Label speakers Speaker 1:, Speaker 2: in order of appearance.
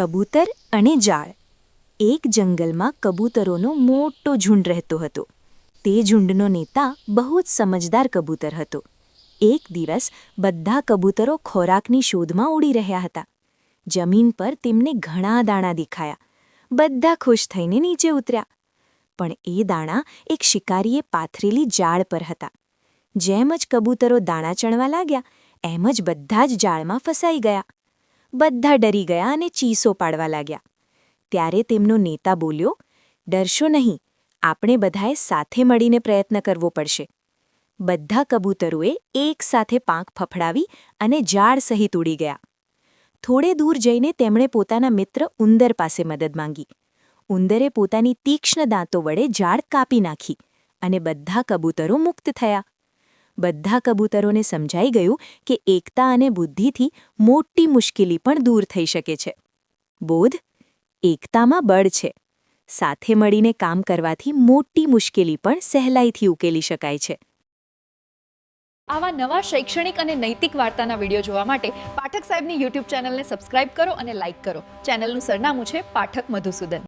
Speaker 1: કબૂતર અને જાળ. એક જંગલમાં કબૂતરોનો મોટો ઝુંડ રહેતો હતો. તે ઝુંડનો નેતા બહુ જ સમજદાર કબૂતર હતો. એક દિવસ બધા કબૂતરો ખોરાકની શોધમાં ઉડી રહ્યા હતા. જમીન પર તેમને ઘણા દાણા દેખાયા. બધા ખુશ થઈને નીચે ઉતર્યા. પણ એ દાણા એક શિકારીએ પાથરેલી જાળ પર હતા. જેમ જ કબૂતરો દાણા ચણવા લાગ્યા, એમ જ બધા જ જાળમાં ફસાઈ ગયા. બધા ડરી ગયા અને ચીસો પાડવા લાગ્યા. ત્યારે તેમનો નેતા બોલ્યો, "ડરશો નહીં, આપણે બધાએ સાથે મળીને પ્રયત્ન કરવો પડશે." બધા કબૂતરોએ એક સાથે પાંખ ફફડાવી અને જાળ સહિત ઉડી ગયા. થોડે દૂર જઈને તેમણે પોતાના મિત્ર ઉંદર પાસે મદદ માંગી. ઉંદરે પોતાની તીક્ષ્ણ દાંતો વડે જાળ કાપી નાખી અને બધા કબૂતરો મુક્ત થયા. બધા કબૂતરોને સમજાઈ ગયું કે એકતા અને બુદ્ધિથી મોટી મુશ્કેલી પણ દૂર થઈ શકે છે. બોધ: એકતામાં બળ છે. સાથે મળીને કામ કરવાથી મોટી મુશ્કેલી પણ સહેલાઈથી ઉકેલી શકાય છે.
Speaker 2: આવા નવા શૈક્ષણિક અને નૈતિક વાર્તાના વિડીયો જોવા માટે પાઠક સાહેબની YouTube ચેનલને સબસ્ક્રાઇબ કરો અને લાઇક કરો. ચેનલનું સરનામું છે પાઠક મધુસૂદન.